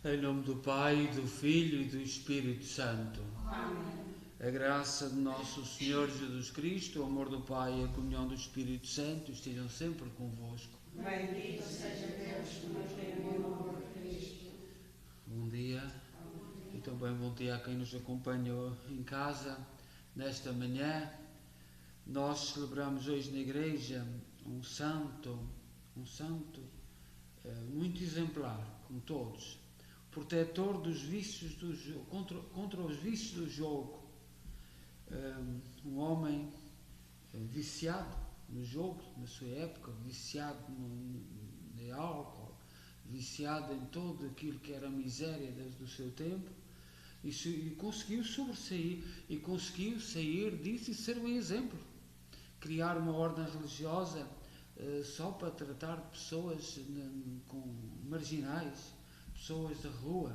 Em nome do Pai, do Filho e do Espírito Santo. Amém. A graça de nosso Senhor Jesus Cristo, o amor do Pai e a comunhão do Espírito Santo estejam sempre convosco. Bendito seja Deus que nos reuniu no amor de Cristo. Bom dia e também bom dia a quem nos acompanhou em casa nesta manhã. Nós celebramos hoje na igreja um santo muito exemplar, como todos, protetor dos vícios do jogo, contra os vícios do jogo. Um homem viciado no jogo, na sua época, viciado no álcool, viciado em tudo aquilo que era a miséria do seu tempo, e conseguiu sobressair, e conseguiu sair disso e ser um exemplo. Criar uma ordem religiosa só para tratar de pessoas marginais, pessoas da rua.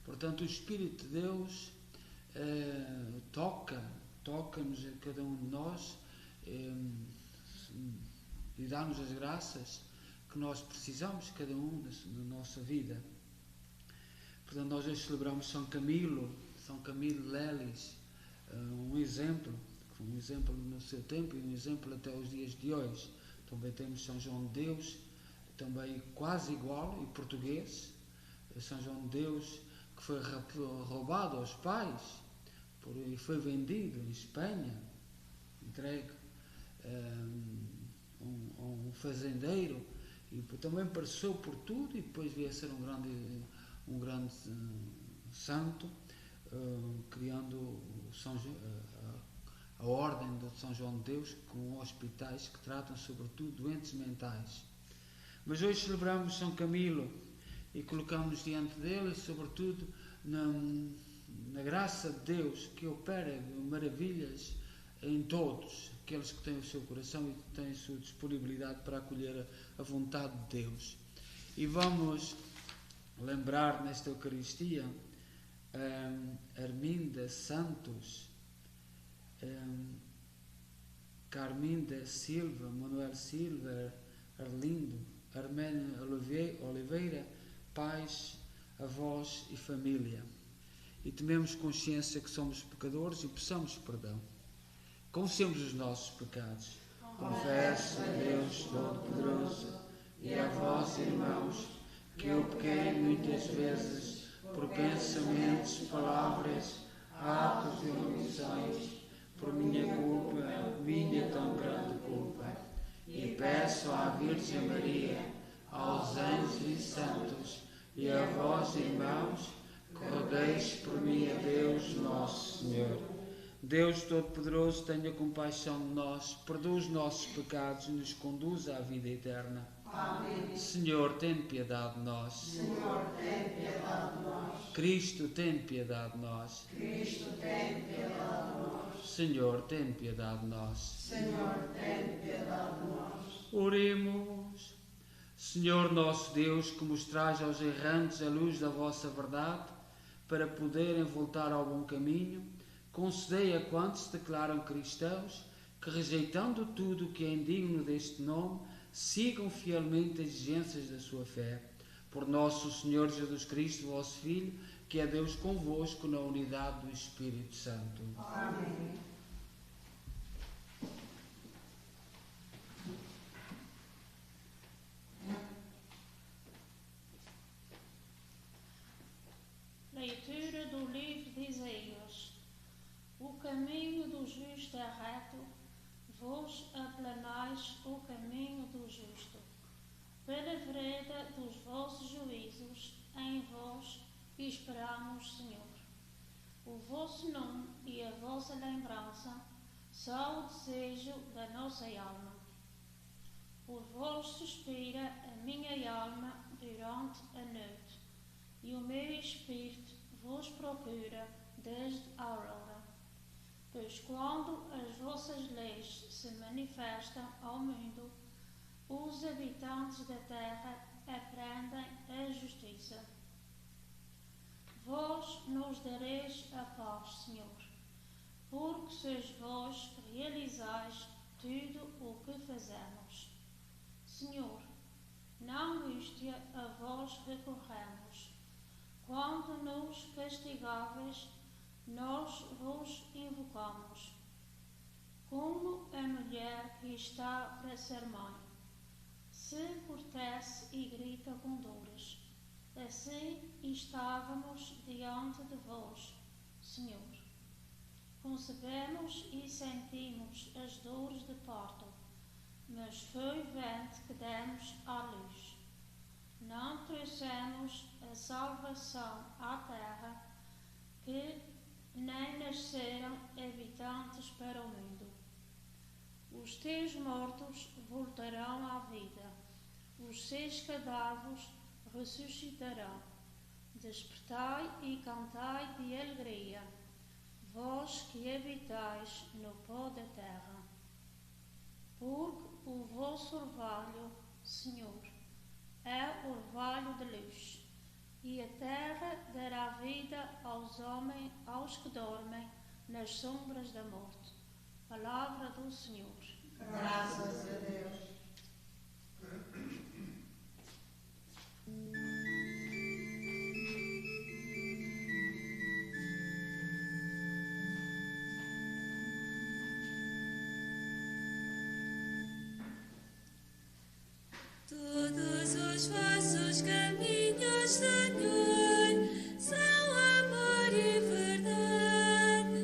Portanto, o Espírito de Deus toca-nos a cada um de nós e dá-nos as graças que nós precisamos, cada um, na nossa vida. Portanto, nós hoje celebramos São Camilo Lelis, um exemplo no seu tempo e um exemplo até os dias de hoje. Também temos São João de Deus, também quase igual, e português. São João de Deus, que foi roubado aos pais e foi vendido em Espanha, entregue a um fazendeiro, e também passou por tudo, e depois veio a ser um grande santo, criando a ordem de São João de Deus, com hospitais que tratam sobretudo doentes mentais. Mas hoje celebramos São Camilo e colocamos diante dele, sobretudo na graça de Deus, que opera maravilhas em todos aqueles que têm o seu coração e que têm a sua disponibilidade para acolher a vontade de Deus. E vamos lembrar nesta Eucaristia Arminda Santos, Carminda Silva, Manuel Silva, Arlindo, Arménia Oliveira, pais, avós e família. E tomemos consciência que somos pecadores e peçamos perdão. Confessemos os nossos pecados. Confesso a Deus Todo-Poderoso e a vós, irmãos, que eu pequei muitas vezes por pensamentos, palavras, atos e omissões, por minha culpa, minha tão grande culpa. E peço à Virgem Maria, aos anjos e santos, e a vós, irmãos, que rodeis por mim a Deus nosso Senhor. Deus Todo-Poderoso, tenha compaixão de nós, perdoa os nossos pecados e nos conduza à vida eterna. Amém. Senhor, tem piedade de nós. Senhor, tem piedade de nós. Cristo, tem piedade de nós. Cristo, tem piedade de nós. Senhor, tem piedade de nós. Senhor, tem piedade de nós. Oremos. Senhor nosso Deus, que mostrais aos errantes a luz da vossa verdade, para poderem voltar ao bom caminho, concedei a quantos se declaram cristãos, que rejeitando tudo o que é indigno deste nome, sigam fielmente as exigências da sua fé. Por nosso Senhor Jesus Cristo, vosso Filho, que é Deus convosco na unidade do Espírito Santo. Amém. Leitura do livro de Isaías. O caminho do justo é reto, vós aplanais o caminho do justo. Pela vereda dos vossos juízos, em vós esperamos, Senhor. O vosso nome e a vossa lembrança são o desejo da nossa alma. Por vós suspira a minha alma durante a noite, e o meu espírito vos procura desde a aurora. Pois quando as vossas leis se manifestam ao mundo, os habitantes da terra aprendem a justiça. Vós nos dareis a paz, Senhor, porque sois vós que realizais tudo o que fazemos. Senhor, na angústia a vós recorremos, quando nos castigáveis nós vos invocamos. Como a mulher que está para ser mãe, se cortece e grita com dores, assim estávamos diante de vós, Senhor. Concebemos e sentimos as dores de parto, mas foi vento que demos à luz. Não trouxemos a salvação à terra, que nem nasceram habitantes para o mundo. Os teus mortos voltarão à vida, os seus cadáveres ressuscitarão. Despertai e cantai de alegria, vós que habitais no pó da terra. Porque o vosso orvalho, Senhor, é orvalho de luz, e a terra dará vida aos homens, aos que dormem nas sombras da morte. Palavra do Senhor. Graças a Deus. Todos os vossos caminhos, Senhor, são amor e verdade,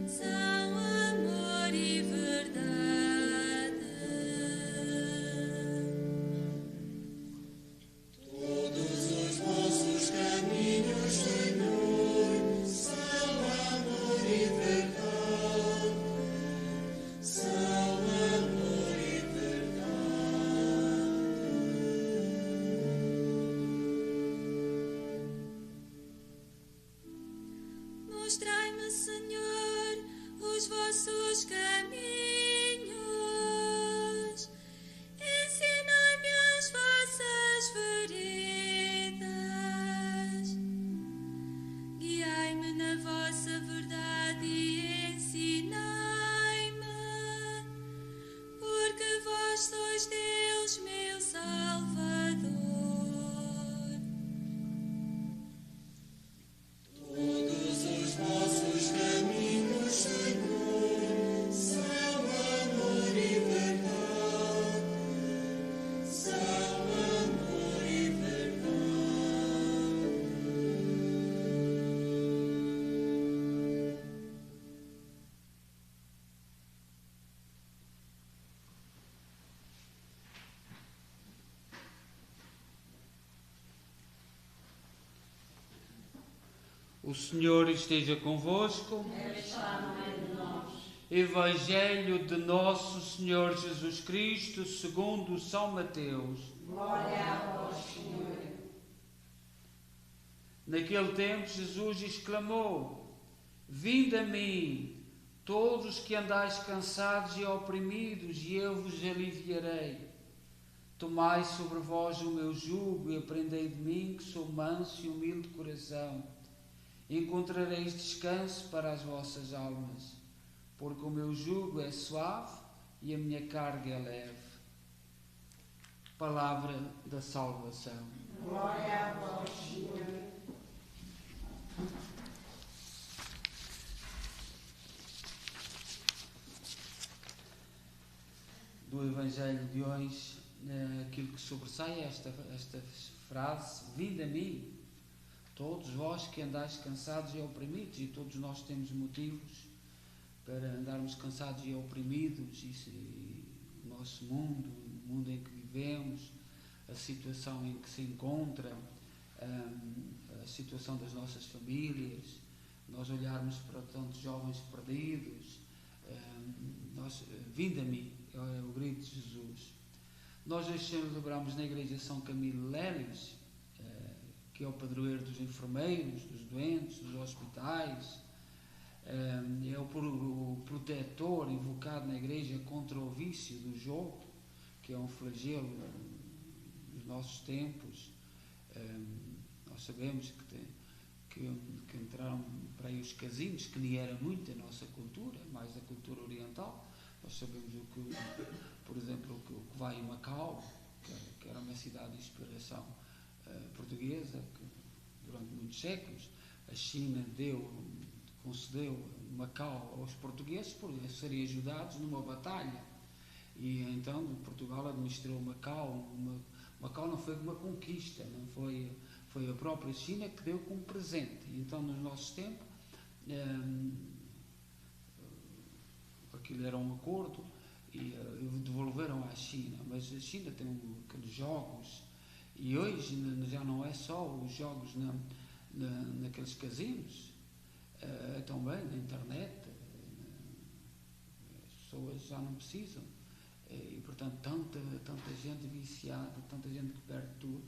são amor e verdade. Todos os vossos caminhos, Senhor, são amor e verdade, são amor e verdade. Mostrai-me, Senhor, os vossos caminhos. Ensinai-me as vossas veredas. Guiai-me na vossa verdade e ensinai-me, porque vós sois Deus, meu Salvador. Todos os vossos caminhos, Senhor, são amor e verdade, são amor e verdade. O Senhor esteja convosco. Ele está no meio de nós. Evangelho de nosso Senhor Jesus Cristo, segundo São Mateus. Glória a vós, Senhor. Naquele tempo Jesus exclamou: Vinde a mim, todos que andais cansados e oprimidos, e eu vos aliviarei. Tomai sobre vós o meu jugo e aprendei de mim, que sou manso e humilde de coração. Encontrareis descanso para as vossas almas, porque o meu jugo é suave e a minha carga é leve. Palavra da salvação. Glória a vós, Senhor. Do Evangelho de hoje, aquilo que sobressai é esta frase: Vinde a mim, todos vós que andais cansados e oprimidos. E todos nós temos motivos para andarmos cansados e oprimidos, e o nosso mundo, o mundo em que vivemos, a situação em que se encontra, a situação das nossas famílias, nós olharmos para tantos jovens perdidos, vinde a mim, é o grito de Jesus. Nós hoje celebramos na Igreja São Camilo Leles, que é o padroeiro dos enfermeiros, dos doentes, dos hospitais, é o protetor invocado na Igreja contra o vício do jogo, que é um flagelo dos nossos tempos. Nós sabemos que entraram para aí os casinos, que nem era muito a nossa cultura, mais a cultura oriental. Nós sabemos por exemplo, o que vai em Macau, que era uma cidade de inspiração portuguesa, durante muitos séculos. A China concedeu Macau aos portugueses por serem ajudados numa batalha. E então Portugal administrou Macau. Macau não foi uma conquista, não foi a própria China que deu como presente. E então, nos nossos tempos, aquilo era um acordo e devolveram à China. Mas a China tem aqueles jogos, e hoje já não é só os jogos naqueles casinos, também na internet. As pessoas já não precisam. E, portanto, tanta gente viciada, tanta gente que perde tudo,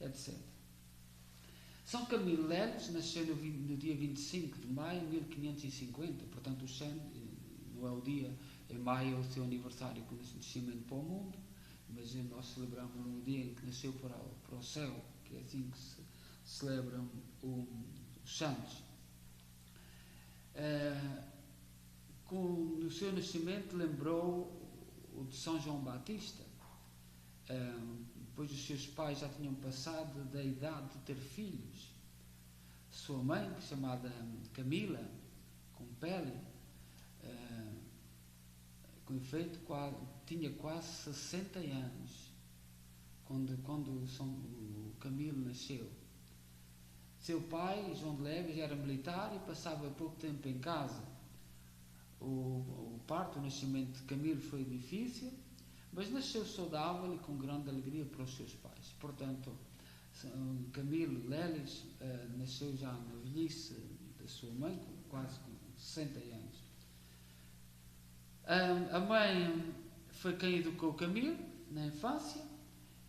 etc. São Camilo Leles nasceu no dia 25 de maio de 1550, portanto, o santo não é o dia, em maio é o seu aniversário de nascimento para o mundo, mas nós celebramos no dia em que nasceu para o céu, que é assim que se celebram os santos. No seu nascimento lembrou o de São João Batista, pois os seus pais já tinham passado da idade de ter filhos. Sua mãe, chamada Camila, com pele, com efeito, tinha quase 60 anos quando o Camilo nasceu. Seu pai, João de Lévis, era militar e passava pouco tempo em casa. O parto, o nascimento de Camilo foi difícil, mas nasceu saudável e com grande alegria para os seus pais. Portanto, Camilo Leles nasceu já na velhice da sua mãe, quase com 60 anos. A mãe foi quem educou Camilo na infância,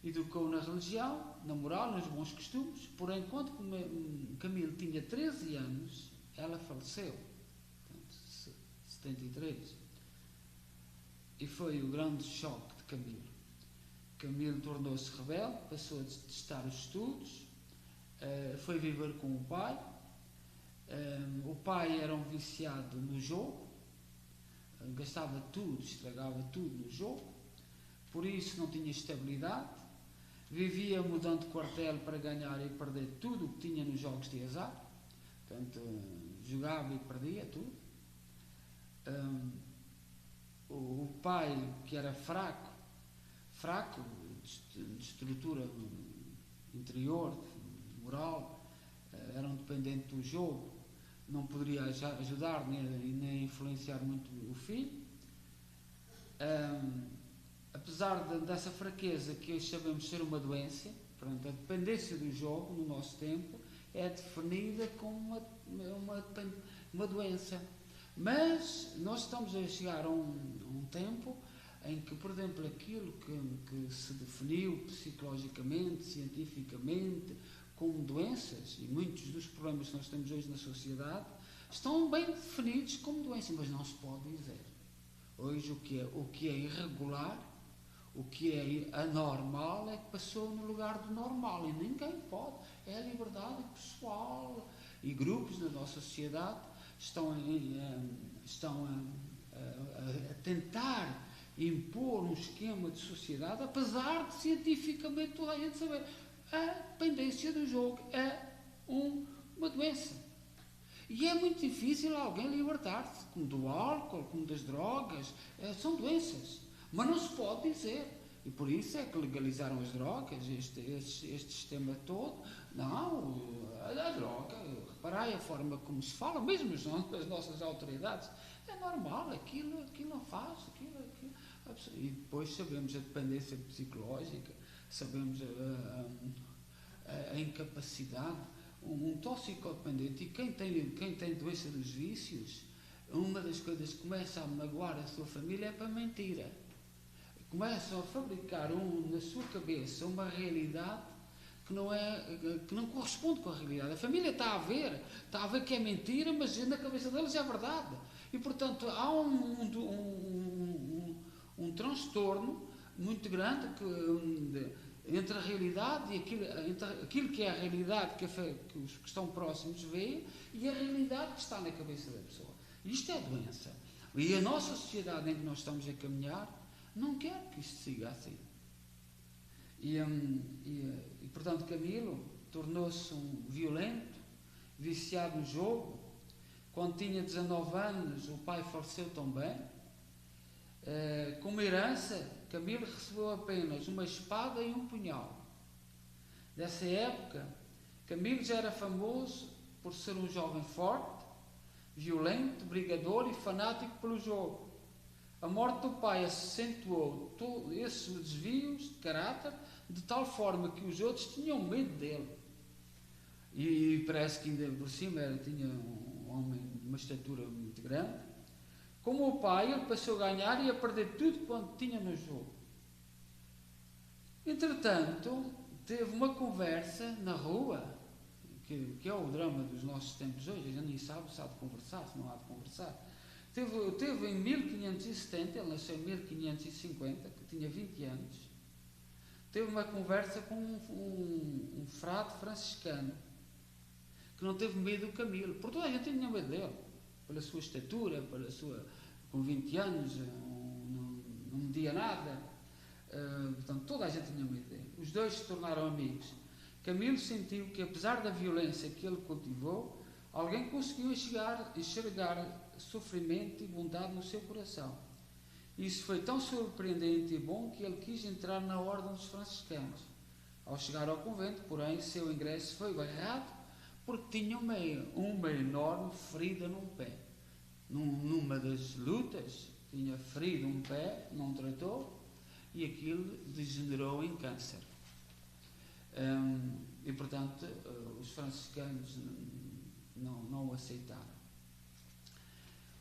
educou na religião, na moral, nos bons costumes. Porém, quando Camilo tinha 13 anos, ela faleceu. 73. E foi o grande choque de Camilo. Camilo tornou-se rebelde, passou a detestar os estudos, foi viver com o pai. O pai era um viciado no jogo, gastava tudo, estragava tudo no jogo, por isso não tinha estabilidade, vivia mudando de quartel para ganhar e perder tudo o que tinha nos jogos de azar. Portanto, jogava e perdia tudo. O pai, que era fraco de estrutura interior, moral, era um dependente do jogo, não poderia ajudar nem influenciar muito o filho. Apesar dessa fraqueza, que hoje sabemos ser uma doença, portanto, a dependência do jogo no nosso tempo é definida como uma doença. Mas nós estamos a chegar a um tempo em que, por exemplo, aquilo que se definiu psicologicamente, cientificamente, como doenças, e muitos dos problemas que nós temos hoje na sociedade, estão bem definidos como doenças, mas não se pode dizer. Hoje o que é irregular, o que é anormal, é que passou no lugar do normal, e ninguém pode. É a liberdade pessoal, e grupos da nossa sociedade estão a tentar impor um esquema de sociedade, apesar de cientificamente toda a gente saber a dependência do jogo é uma doença. E é muito difícil alguém libertar-se, como do álcool, como das drogas, são doenças. Mas não se pode dizer. E por isso é que legalizaram as drogas, este sistema todo. Não, a droga, reparai a forma como se fala, mesmo as nossas autoridades, é normal, aquilo não faz, aquilo. E depois sabemos a dependência psicológica, sabemos a incapacidade, um toxicodependente, e quem tem doença dos vícios, uma das coisas que começa a magoar a sua família é para a mentira. Começam a fabricar na sua cabeça uma realidade que não corresponde com a realidade. A família está a ver que é mentira, mas na cabeça deles é verdade. E, portanto, há um transtorno muito grande entre a realidade e aquilo que é a realidade que os que estão próximos veem e a realidade que está na cabeça da pessoa. Isto é doença. E a nossa sociedade em que nós estamos a caminhar não quer que isto siga assim. E portanto, Camilo tornou-se um violento, viciado no jogo. Quando tinha 19 anos, o pai faleceu também. Como herança, Camilo recebeu apenas uma espada e um punhal. Nessa época, Camilo já era famoso por ser um jovem forte, violento, brigador e fanático pelo jogo. A morte do pai acentuou todos esses desvios de caráter de tal forma que os outros tinham medo dele. E parece que ainda por cima tinha um homem de uma estatura muito grande. Como o pai, ele passou a ganhar e a perder tudo quanto tinha no jogo. Entretanto, teve uma conversa na rua, que é o drama dos nossos tempos hoje. A gente nem sabe se há de conversar, se não há de conversar. Teve em 1570, ele nasceu em 1550, que tinha 20 anos, teve uma conversa com um frade franciscano, que não teve medo do Camilo, porque toda a gente tinha medo dele, pela sua estatura, com 20 anos, não media nada, portanto toda a gente tinha medo dele. Os dois se tornaram amigos. Camilo sentiu que, apesar da violência que ele cultivou, alguém conseguiu enxergar sofrimento e bondade no seu coração. Isso foi tão surpreendente e bom que ele quis entrar na ordem dos franciscanos. Ao chegar ao convento, porém, seu ingresso foi barrado porque tinha uma enorme ferida num pé. Numa das lutas, tinha ferido um pé, não tratou, e aquilo degenerou em câncer. E, portanto, os franciscanos não o aceitaram.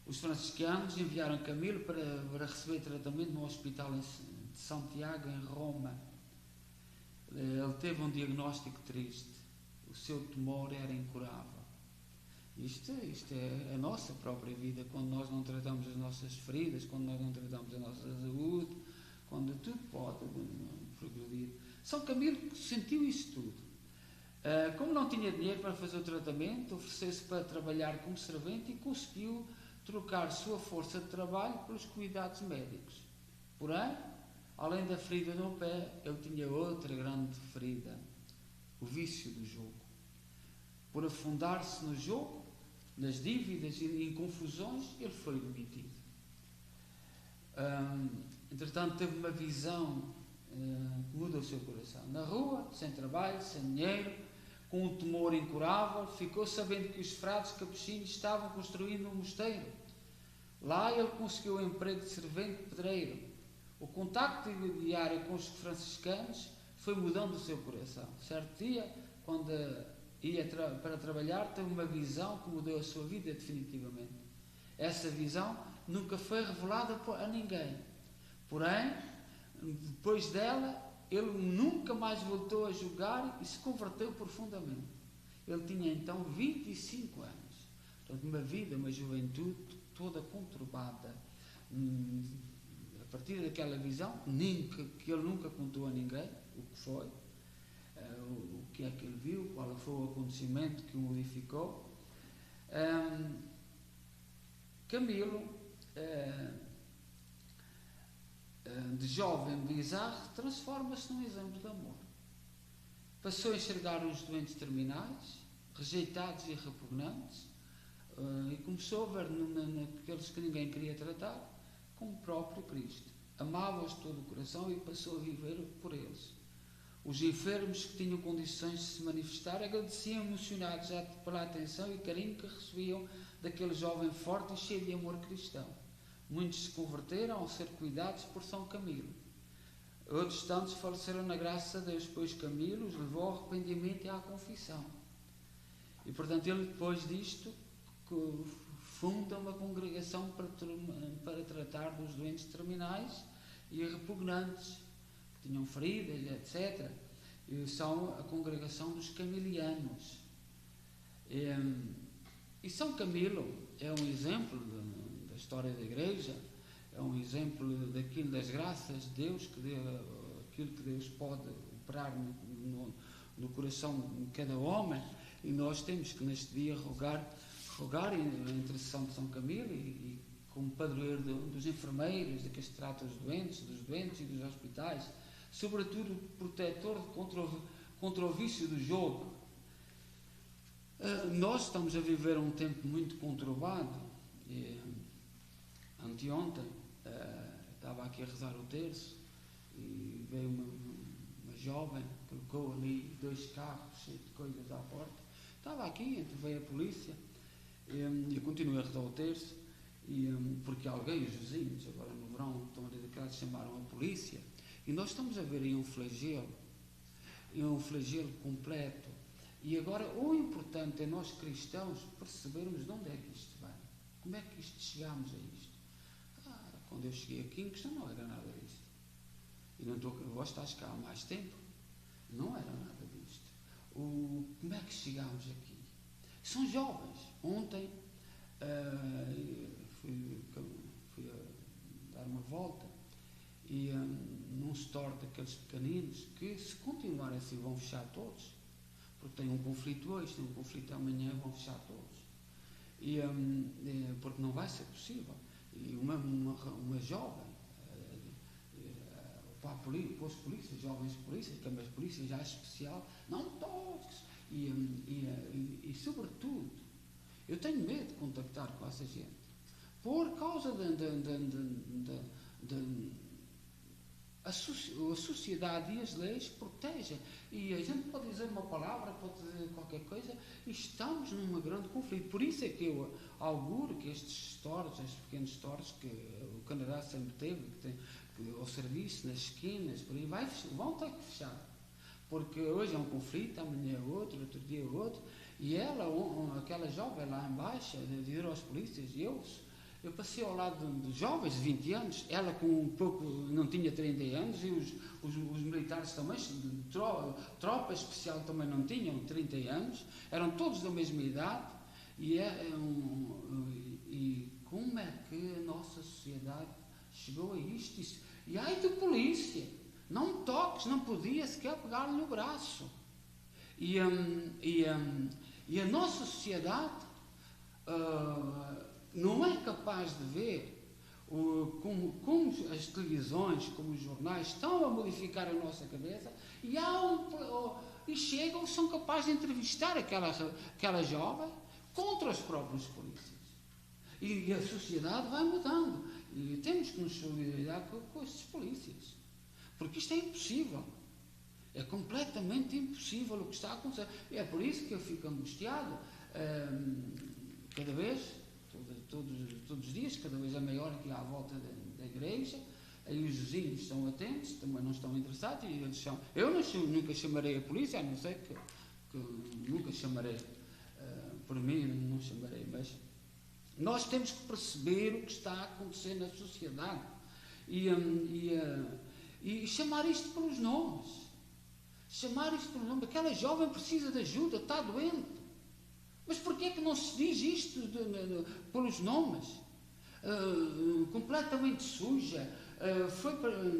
Os franciscanos enviaram Camilo para receber tratamento no hospital de Santiago, em Roma. Ele teve um diagnóstico triste. O seu tumor era incurável. Isto é a nossa própria vida, quando nós não tratamos as nossas feridas, quando nós não tratamos a nossa saúde, quando tudo pode progredir. São Camilo sentiu isso tudo. Como não tinha dinheiro para fazer o tratamento, ofereceu-se para trabalhar como servente e conseguiu trocar sua força de trabalho pelos cuidados médicos. Porém, além da ferida no pé, ele tinha outra grande ferida, o vício do jogo. Por afundar-se no jogo, nas dívidas e em confusões, ele foi demitido. Entretanto, teve uma visão que mudou o seu coração. Na rua, sem trabalho, sem dinheiro, com um tumor incurável, ficou sabendo que os frades capuchinhos estavam construindo um mosteiro. Lá ele conseguiu o emprego de servente pedreiro. O contacto diário com os franciscanos foi mudando o seu coração. Certo dia, quando ia para trabalhar, teve uma visão que mudou a sua vida definitivamente. Essa visão nunca foi revelada a ninguém. Porém, depois dela, ele nunca mais voltou a jogar e se converteu profundamente. Ele tinha então 25 anos. Portanto, uma vida, uma juventude toda conturbada. A partir daquela visão, que ele nunca contou a ninguém o que foi, o que é que ele viu, qual foi o acontecimento que o modificou. Camilo, de jovem bizarro, transforma-se num exemplo de amor. Passou a enxergar os doentes terminais, rejeitados e repugnantes, e começou a ver naqueles que ninguém queria tratar como o próprio Cristo. Amava-os de todo o coração e passou a viver por eles. Os enfermos que tinham condições de se manifestar agradeciam emocionados já pela atenção e carinho que recebiam daquele jovem forte e cheio de amor cristão. Muitos se converteram ao ser cuidados por São Camilo. Outros tantos faleceram na graça de Deus, pois Camilo os levou ao arrependimento e à confissão. E, portanto, ele depois disto funda uma congregação para tratar dos doentes terminais e repugnantes, que tinham feridas, etc. E são a congregação dos camilianos. E São Camilo é um exemplo da história da Igreja, é um exemplo daquilo, das graças de Deus, aquilo que Deus pode operar no coração de cada homem, e nós temos que neste dia rogar a intercessão de São Camilo e como padroeiro dos enfermeiros, de que se trata dos doentes e dos hospitais, sobretudo protetor contra o vício do jogo, Nós estamos a viver um tempo muito conturbado. Anteontem estava aqui a rezar o terço e veio uma jovem, colocou ali 2 carros cheios de coisas à porta. Estava aqui, então veio a polícia e eu continuei a rezar o terço, porque alguém, os vizinhos, agora no verão, estão dedicados, chamaram a polícia, e nós estamos a ver aí um flagelo completo. E agora o importante é nós cristãos percebermos de onde é que isto vem, como é que chegámos a isto. Quando eu cheguei aqui em questão não era nada disto, e não estou, vós estás cá há mais tempo, não era nada disto. Como é que chegámos aqui? São jovens. Ontem fui a dar uma volta e num store daqueles pequeninos que, se continuarem assim, vão fechar todos, porque tem um conflito hoje, tem um conflito amanhã, vão fechar todos, porque não vai ser possível. E uma jovem, pôs polícias, jovens polícias, que é uma polícia já especial, não toques, e sobretudo, eu tenho medo de contactar com essa gente, por causa a sociedade e as leis protegem, e a gente pode dizer uma palavra, pode dizer qualquer coisa, e estamos num grande conflito. Por isso é que eu auguro que estes stores, estes pequenos stores que o Canadá sempre teve, que o serviço nas esquinas, por aí vão ter que fechar, porque hoje é um conflito, amanhã é outro dia é outro, e aquela jovem lá embaixo, dizer aos polícias, eu passei ao lado de jovens de 20 anos, ela com um pouco, não tinha 30 anos, e os militares também, tropa especial também não tinham 30 anos, eram todos da mesma idade, e como é que a nossa sociedade chegou a isto? E ai de polícia, não toques, não podia sequer pegar-lhe no braço. E a nossa sociedade não é capaz de ver como as televisões, como os jornais estão a modificar a nossa cabeça, e chegam, são capazes de entrevistar aquela jovem contra os próprios polícias. E a sociedade vai mudando. E temos que nos solidarizar com estes polícias, porque isto é impossível. É completamente impossível o que está a acontecer. E é por isso que eu fico angustiado, cada vez, todos os dias, cada vez é maior aqui à volta da igreja. Aí os vizinhos estão atentos, também não estão interessados, e eles são. Eu nunca chamarei a polícia, a não ser que nunca chamarei, por mim não chamarei, mas nós temos que perceber o que está a acontecer na sociedade e chamar isto pelos nomes. Aquela jovem precisa de ajuda, está doente. Mas porquê é que não se diz isto pelos nomes? Completamente suja.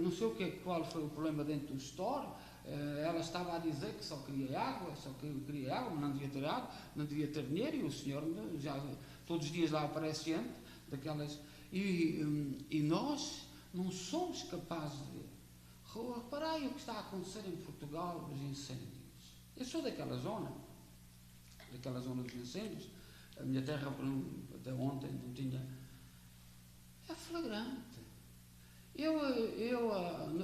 Não sei qual foi o problema dentro do store. Ela estava a dizer que só queria água, mas não devia ter água, não devia ter dinheiro, e o senhor já todos os dias lá aparece gente daquelas. E nós não somos capazes de ver. Reparai o que está a acontecer em Portugal, os incêndios. Eu sou daquela zona dos incêndios. A minha terra até ontem não tinha. É flagrante. Eu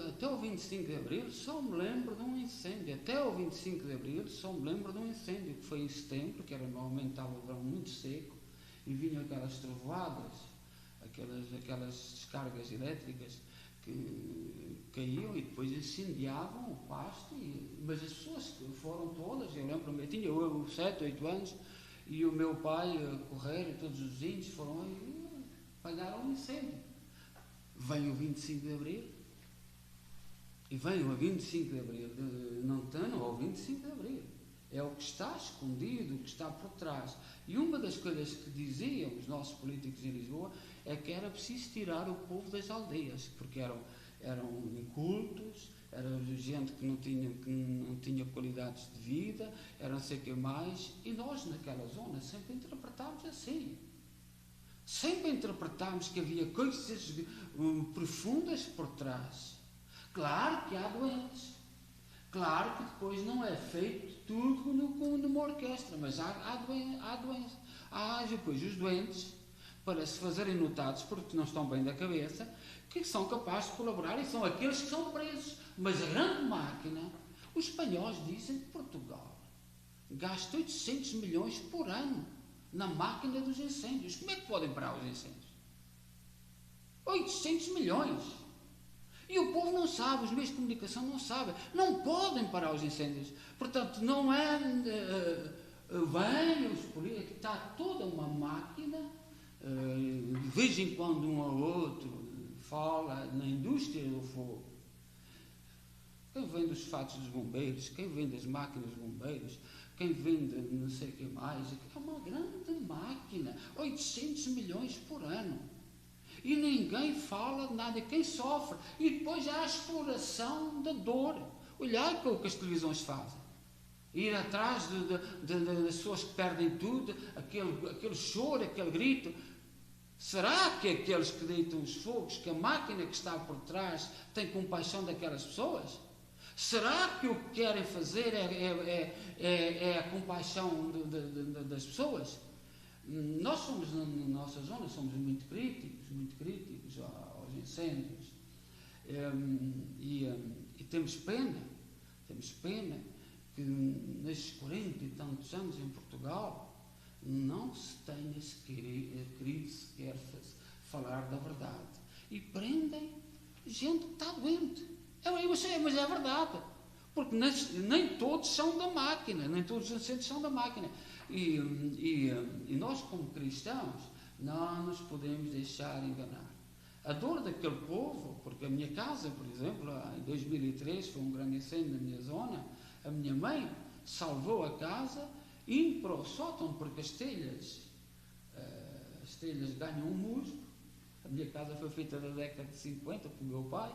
até o 25 de Abril só me lembro de um incêndio. Até o 25 de Abril só me lembro de um incêndio que foi em setembro, que normalmente estava o verão muito seco, e vinham aquelas trovoadas, aquelas descargas elétricas que caíam e depois incendiavam o pasto, mas as pessoas foram todas. Eu lembro-me, tinha eu 7, 8 anos, e o meu pai a correr, e todos os vizinhos foram e apagaram o incêndio. Vem o 25 de Abril, e vem o 25 de Abril, não ao 25 de Abril. É o que está escondido, o que está por trás. E uma das coisas que diziam os nossos políticos em Lisboa é que era preciso tirar o povo das aldeias, porque eram incultos, era gente que não tinha qualidades de vida, era não sei o que mais, e nós naquela zona sempre interpretámos assim. Sempre interpretámos que havia coisas profundas por trás. Claro que há doentes, Claro que depois não é feito tudo numa orquestra, mas há doença. Há depois os doentes, para se fazerem notados, porque não estão bem da cabeça, que são capazes de colaborar e são aqueles que são presos. Mas a grande máquina, os espanhóis dizem que Portugal gasta 800 milhões por ano na máquina dos incêndios. Como é que podem parar os incêndios? 800 milhões! E o povo não sabe, os meios de comunicação não sabem. Não podem parar os incêndios. Portanto, não é... vêm os políticos, está toda uma máquina, de vez em quando um ou outro fala na indústria do fogo. Quem vem dos fatos dos bombeiros, quem vem das máquinas dos bombeiros, quem vem de não sei o que mais, é uma grande máquina, 800 milhões por ano. E ninguém fala de nada, quem sofre. E depois há a exploração da dor. Olhai o que as televisões fazem. Ir atrás das pessoas que perdem tudo, aquele choro, aquele grito. Será que aqueles que deitam os fogos, que a máquina que está por trás tem compaixão daquelas pessoas? Será que o que querem fazer é a compaixão das pessoas? Nós somos, na nossa zona, somos muito críticos aos incêndios. E temos pena que nestes 40 e tantos anos em Portugal não se tenha querido sequer falar da verdade. E prendem gente que está doente. Eu sei, mas é verdade. Porque nem todos são da máquina, nem todos os incêndios são da máquina. E nós, como cristãos, não nos podemos deixar enganar. A dor daquele povo, porque a minha casa, por exemplo, em 2003 foi um grande incêndio na minha zona, a minha mãe salvou a casa indo para o sótão, porque as telhas ganham um musgo. A minha casa foi feita na década de 50 pelo meu pai.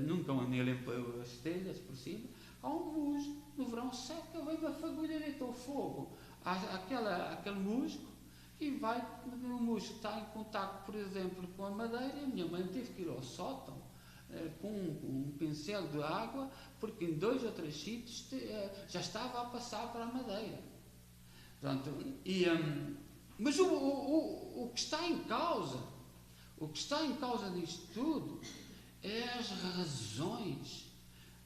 Nunca mandei limpar as telhas por cima. Há um musgo, no verão seca, vem uma fagulha, deita o fogo aquele musgo, e o musgo está em contato, por exemplo, com a madeira. A minha mãe teve que ir ao sótão com um pincel de água, porque em 2 ou 3 sítios já estava a passar para a madeira. Portanto, mas o que está em causa disto tudo é as razões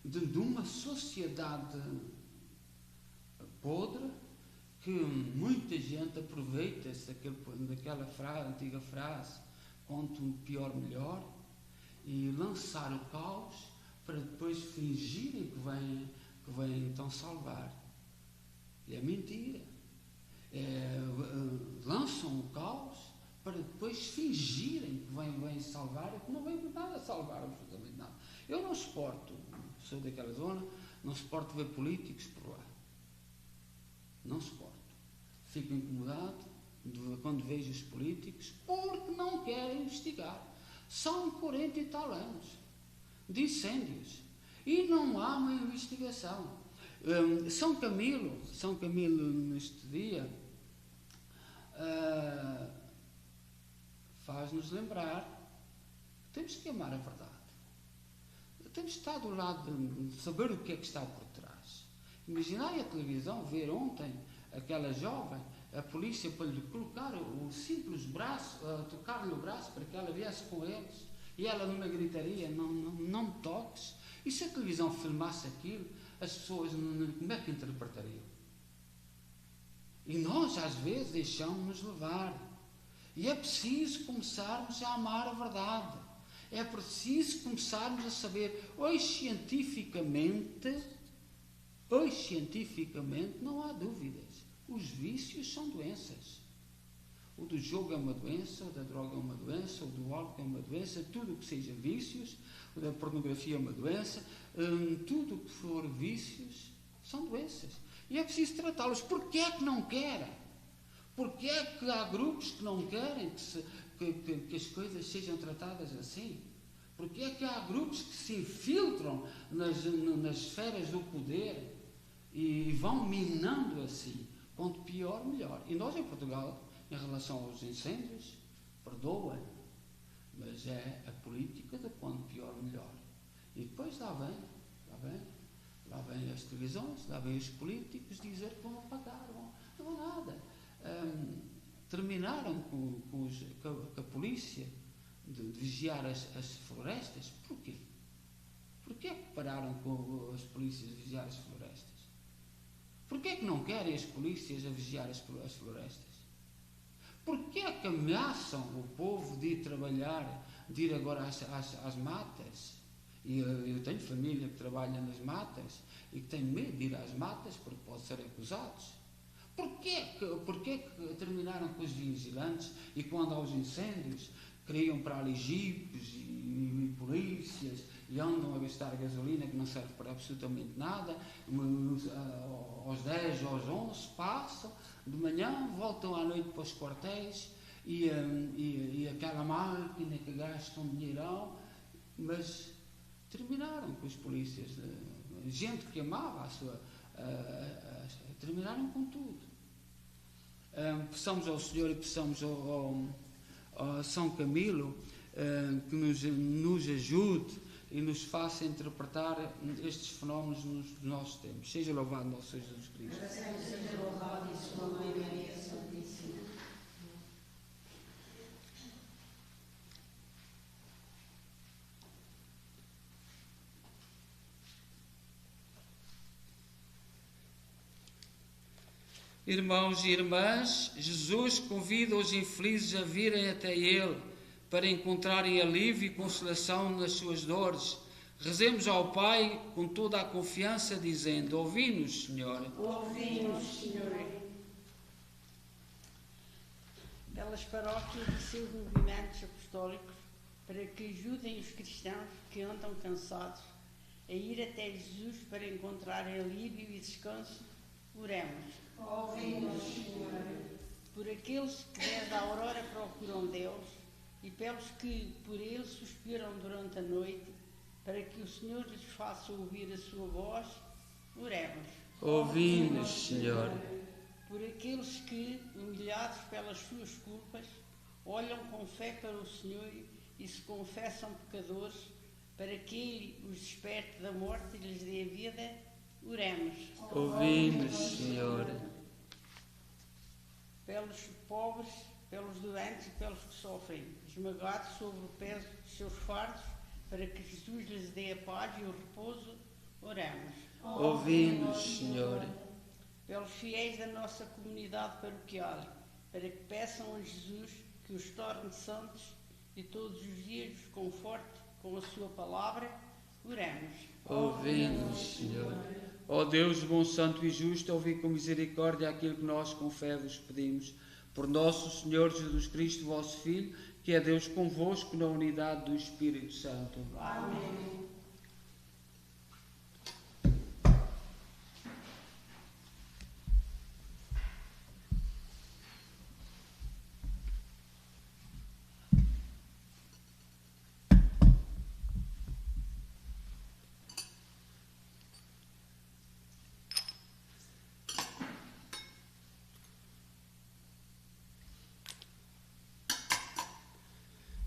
de uma sociedade podre, que muita gente aproveita-se daquela antiga frase, quanto pior melhor, e lançar o caos para depois fingirem que vêm então salvar. E é mentira. Lançam o caos para depois fingirem que vêm salvar, e que não vem nada a salvar, absolutamente nada. Eu não suporto, sou daquela zona, não suporto ver políticos por lá. Não suporto. Fico incomodado quando vejo os políticos, porque não querem investigar. São 40 e tal anos de incêndios e não há uma investigação. São Camilo, neste dia, faz-nos lembrar que temos que amar a verdade. Temos que estar do lado de saber o que é que está por trás. Imaginai a televisão ver ontem aquela jovem, a polícia, para lhe colocar o simples braço, tocar-lhe o braço para que ela viesse com eles, e ela numa gritaria, não me toques. E se a televisão filmasse aquilo, as pessoas como é que interpretariam? E nós às vezes deixamos-nos levar. E é preciso começarmos a amar a verdade. É preciso começarmos a saber. Hoje cientificamente não há dúvidas. Os vícios são doenças. O do jogo é uma doença, o da droga é uma doença, o do álcool é uma doença, tudo o que seja vícios, o da pornografia é uma doença, tudo o que for vícios são doenças. E é preciso tratá-los. Porquê é que não querem? Porquê é que há grupos que não querem que as coisas sejam tratadas assim? Porquê é que há grupos que se infiltram nas esferas do poder e vão minando assim? Quanto pior, melhor. E nós em Portugal, em relação aos incêndios, perdoem, mas é a política de quanto pior, melhor. E depois está bem, Lá vêm as televisões, lá vêm os políticos dizer que vão apagar, não vão nada. Terminaram com a polícia de vigiar as florestas. Porquê? Porquê que pararam com as polícias de vigiar as florestas? Porquê que não querem as polícias a vigiar as florestas? Porquê que ameaçam o povo de ir trabalhar, de ir agora às matas? E eu tenho família que trabalha nas matas e que tem medo de ir às matas porque pode ser acusados. Porquê que terminaram com os vigilantes e quando há os incêndios criam para ali jipes e polícias e andam a gastar gasolina que não serve para absolutamente nada, aos 10, aos 11 passam, de manhã voltam à noite para os quartéis e aquela máquina que gastam dinheirão, mas terminaram com os polícias, gente que amava a sua... terminaram com tudo. Peçamos ao Senhor e peçamos ao São Camilo que nos ajude e nos faça interpretar estes fenómenos nos nossos tempos. Seja louvado nosso Senhor Jesus Cristo. Para sempre seja louvado e sua mãe Maria Santíssima. Irmãos e irmãs, Jesus convida os infelizes a virem até Ele para encontrarem alívio e consolação nas suas dores. Rezemos ao Pai com toda a confiança, dizendo: ouvi-nos, Senhor. Ouvi-nos, Senhor. Pelas paróquias e seus movimentos apostólicos, para que ajudem os cristãos que andam cansados a ir até Jesus para encontrarem alívio e descanso, oremos. Ouvi-nos, Senhor. Por aqueles que desde a aurora procuram Deus e pelos que por Ele suspiram durante a noite, para que o Senhor lhes faça ouvir a sua voz, oremos. Ouvi-nos, Senhor. Por aqueles que, humilhados pelas suas culpas, olham com fé para o Senhor e se confessam pecadores, para que Ele os desperte da morte e lhes dê a vida, oremos. Ouvi-nos, Senhor. Pelos pobres, pelos doentes e pelos que sofrem, esmagados sobre o peso dos seus fardos, para que Jesus lhes dê a paz e o repouso, oremos. Ouvi-nos, Senhor. Pelos fiéis da nossa comunidade paroquial, para que peçam a Jesus que os torne santos e todos os dias os conforte com a sua palavra, oremos. Ouvi-nos, Senhor. Ó Deus bom, santo e justo, ouvi com misericórdia aquilo que nós com fé vos pedimos. Por nosso Senhor Jesus Cristo, vosso Filho, que é Deus convosco na unidade do Espírito Santo. Amém.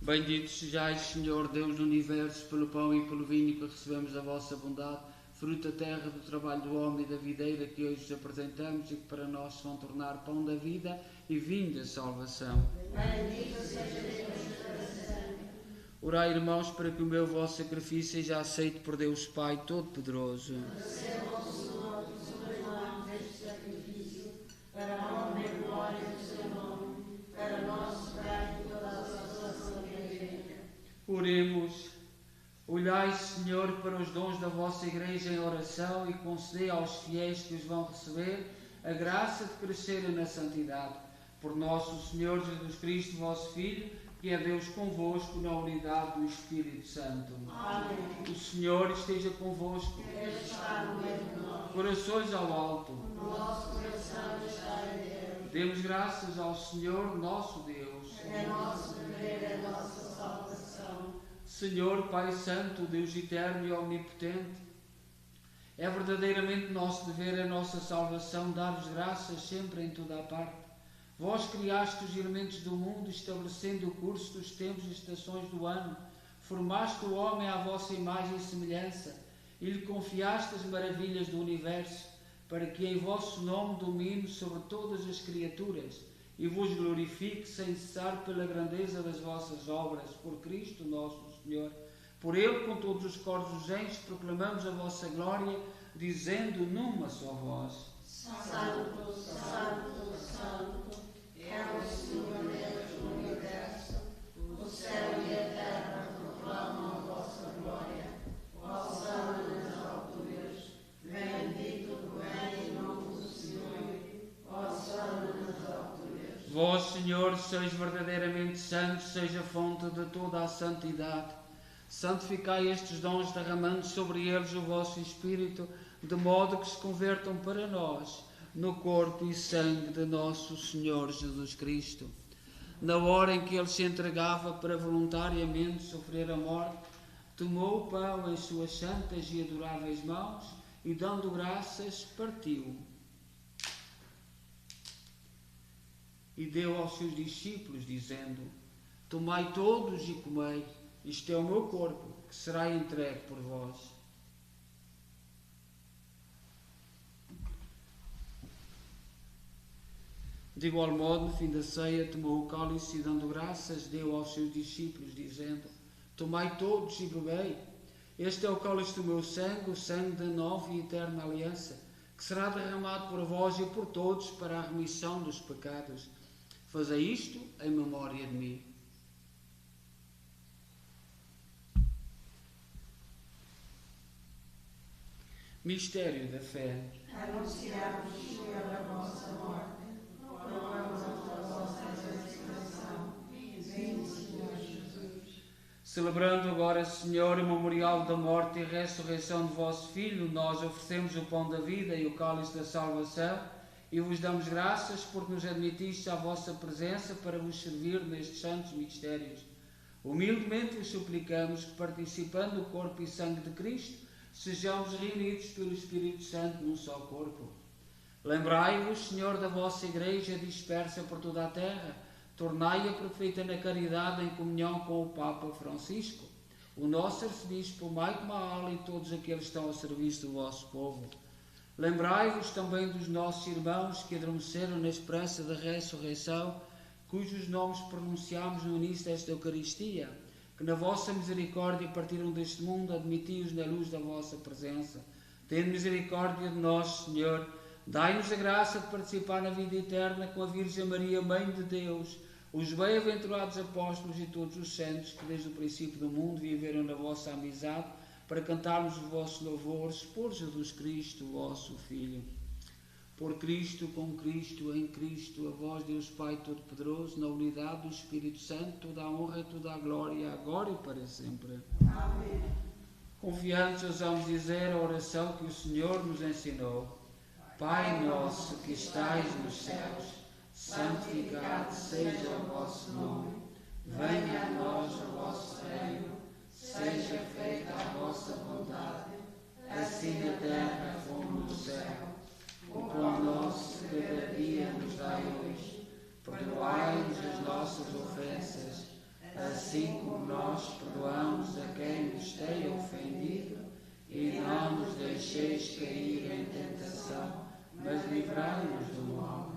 Bendito sejais, Senhor Deus do Universo, pelo pão e pelo vinho que recebemos da vossa bondade, fruto da terra, do trabalho do homem e da videira que hoje vos apresentamos e que para nós se vão tornar pão da vida e vinho da salvação. Bendito seja Deus para sempre. Orai, irmãos, para que o meu vosso sacrifício seja aceito por Deus Pai Todo-Poderoso. Receba o Senhor de suas mãos este sacrifício, para a honra e glória do seu nome, para nós sofrer de toda a salvação da Igreja. Oremos. Olhai, Senhor, para os dons da vossa Igreja em oração e concedei aos fiéis que os vão receber a graça de crescerem na santidade. Por nosso Senhor Jesus Cristo, vosso Filho, que é Deus convosco na unidade do Espírito Santo. Amém. O Senhor esteja convosco. Ele está no meio de nós. Corações ao alto. O nosso coração está em Deus. Demos graças ao Senhor nosso Deus. É nosso dever, é nossa salvação. Senhor, Pai Santo, Deus eterno e omnipotente, é verdadeiramente nosso dever, a nossa salvação, dar-vos graças sempre em toda a parte. Vós criaste os elementos do mundo, estabelecendo o curso dos tempos e estações do ano. Formaste o homem à vossa imagem e semelhança, e lhe confiaste as maravilhas do universo, para que em vosso nome domine sobre todas as criaturas e vos glorifique sem cessar pela grandeza das vossas obras, por Cristo nosso Senhor. Por ele, com todos os coros dos anjos, proclamamos a vossa glória, dizendo numa só voz: Santo, Santo, Santo, é o Senhor Deus do universo. O céu e a terra proclamam a vossa glória. Hosana nas alturas. Bendito vem em nome do Senhor. Hosana nas alturas. Vós, Senhor, sois verdadeiramente santos, seja a fonte de toda a santidade. Santificai estes dons, derramando sobre eles o vosso Espírito, de modo que se convertam para nós no corpo e sangue de nosso Senhor Jesus Cristo. Na hora em que ele se entregava para voluntariamente sofrer a morte, tomou o pão em suas santas e adoráveis mãos e, dando graças, partiu. E deu aos seus discípulos, dizendo: Tomai todos e comei, isto é o meu corpo, que será entregue por vós. De igual modo, no fim da ceia, tomou o cálice e, dando graças, deu aos seus discípulos, dizendo: Tomai todos e bebei. Este é o cálice do meu sangue, o sangue da nova e eterna aliança, que será derramado por vós e por todos para a remissão dos pecados. Fazei isto em memória de mim. Mistério da fé. Anunciamos, Senhor, a vossa morte, proclamamos a vossa ressurreição. Vinde, Senhor Jesus. Celebrando agora, Senhor, o memorial da morte e ressurreição de vosso Filho, nós oferecemos o pão da vida e o cálice da salvação e vos damos graças porque nos admitiste à vossa presença para vos servir nestes santos mistérios. Humildemente vos suplicamos que, participando do corpo e sangue de Cristo, sejamos reunidos pelo Espírito Santo num só corpo. Lembrai-vos, Senhor, da vossa Igreja dispersa por toda a terra, tornai-a perfeita na caridade em comunhão com o Papa Francisco, o nosso arcebispo Mike Mahal e todos aqueles que estão ao serviço do vosso povo. Lembrai-vos também dos nossos irmãos que adormeceram na esperança da ressurreição, cujos nomes pronunciamos no início desta Eucaristia, que na vossa misericórdia partiram deste mundo, admiti-os na luz da vossa presença. Tende misericórdia de nós, Senhor. Dai-nos a graça de participar na vida eterna com a Virgem Maria, Mãe de Deus, os bem-aventurados apóstolos e todos os santos que desde o princípio do mundo viveram na vossa amizade, para cantarmos os vossos louvores por Jesus Cristo, vosso Filho. Por Cristo, com Cristo, em Cristo, a vós, Deus Pai Todo-Poderoso, na unidade do Espírito Santo, toda a honra e toda a glória, agora e para sempre. Amém. Confiantes ousamos dizer a oração que o Senhor nos ensinou. Pai nosso que estais nos céus, santificado seja o vosso nome. Venha a nós o vosso reino. Seja feita a vossa vontade, assim na terra como no céu. O pão nosso de cada dia nos dai hoje. Perdoai-nos as nossas ofensas, assim como nós perdoamos a quem nos tenha ofendido. E não nos deixeis cair em tentação, mas livrai-nos do mal.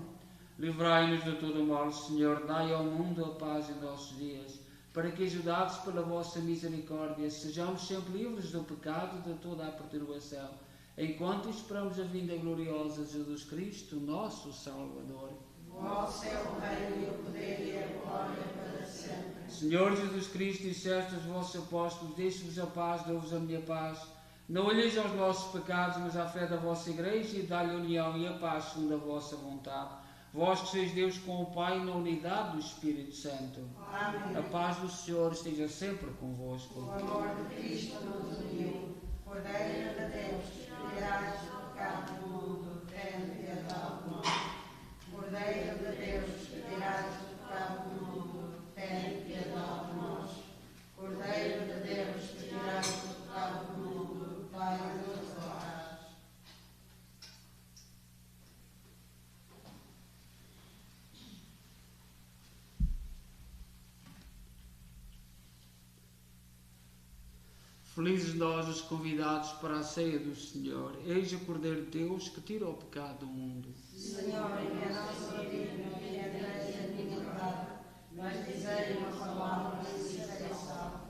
Livrai-nos de todo o mal, Senhor. Dai ao mundo a paz em nossos dias, para que, ajudados pela vossa misericórdia, sejamos sempre livres do pecado e de toda a perturbação, enquanto esperamos a vinda gloriosa de Jesus Cristo, nosso Salvador. Vosso é o reino e o poder e a glória para sempre. Senhor Jesus Cristo, disseste aos vossos apóstolos: deixo-vos a paz, dou-vos a minha paz. Não olheis aos nossos pecados, mas à fé da vossa Igreja, e dá-lhe a união e a paz segundo a vossa vontade. Vós que sois Deus com o Pai, na unidade do Espírito Santo. Amém. A paz do Senhor esteja sempre convosco. O amor de Cristo nos uniu. Cordeiro de Deus, que tirais o pecado do mundo, tenha piedade de nós. Cordeiro de Deus, que tirais o pecado do mundo, tenha piedade de nós. Cordeiro de Deus, que tirais o pecado do mundo, dai-nos a paz. Felizes nós os convidados para a ceia do Senhor. Eis o Cordeiro de Deus que tira o pecado do mundo. Senhor, que eu não sou digno que entreis a minha morada, mas dizei uma palavra e serei salvo.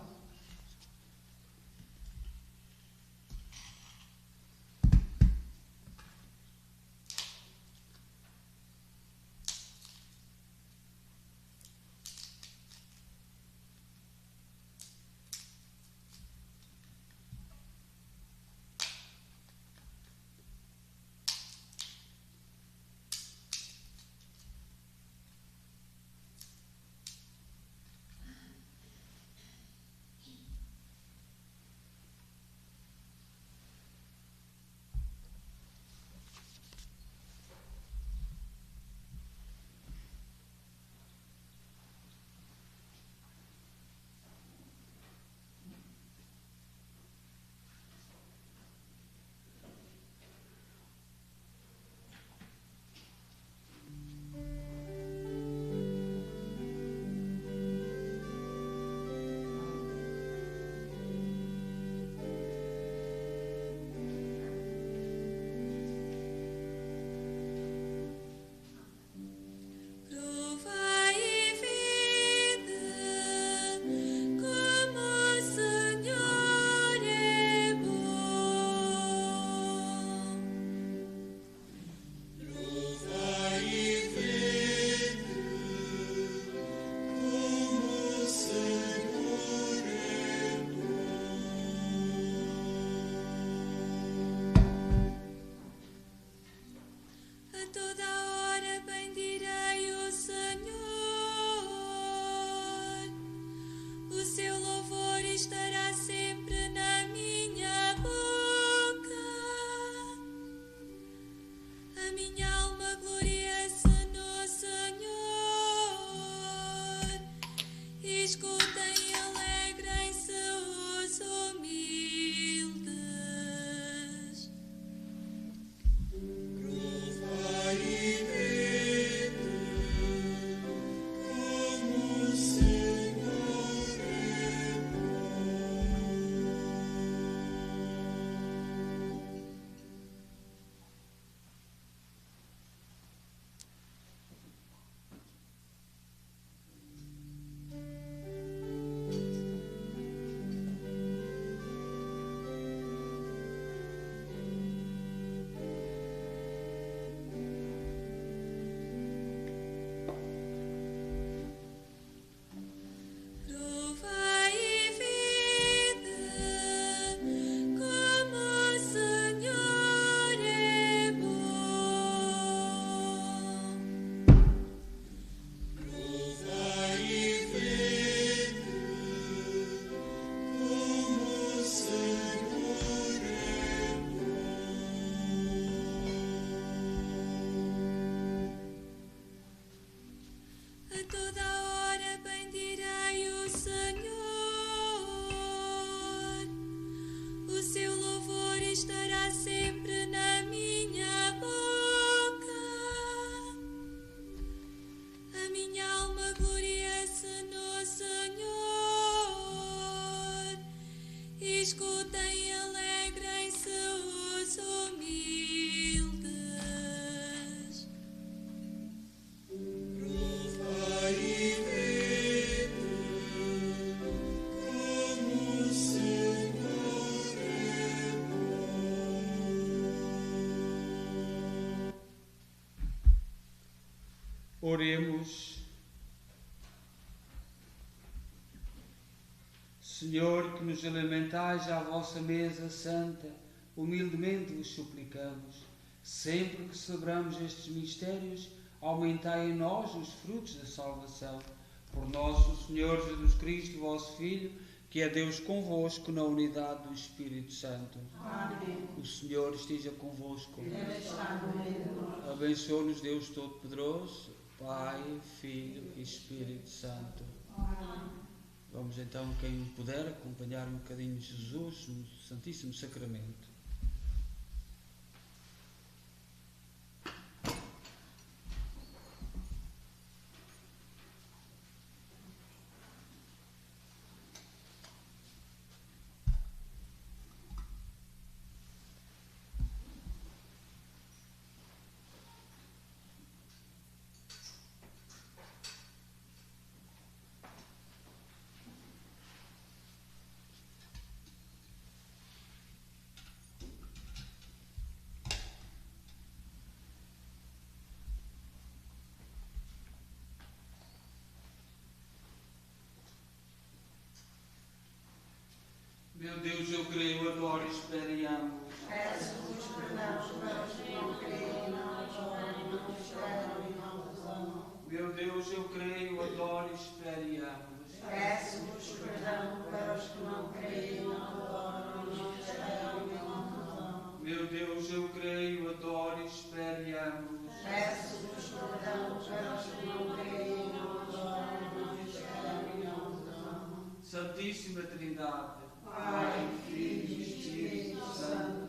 Oremos. Senhor, que nos alimentais à vossa mesa santa, humildemente vos suplicamos, sempre que celebramos estes mistérios, aumentai em nós os frutos da salvação. Por nosso Senhor Jesus Cristo, vosso Filho, que é Deus convosco na unidade do Espírito Santo. Amém. O Senhor esteja convosco. Ele está no meio de nós. Abençoe-nos Deus Todo-Poderoso, Pai, Filho e Espírito Santo. Amém. Vamos então, quem puder, acompanhar um bocadinho de Jesus no Santíssimo Sacramento. Meu Deus, eu creio, adoro e espero e amo. Peço-vos perdão para os que não creem, não adoram, não esperam e não vos amam. Meu Deus, eu creio, adoro e espero e amo. Peço-vos perdão para os que não creem, não adoram, não esperam e não vos amam. Meu Deus, eu creio, adoro e espero e amo. Peço-vos perdão para os que não creem, não adoram, não esperam e não vos amam. Santíssima Trindade, Pai, Filho e Espírito Santo,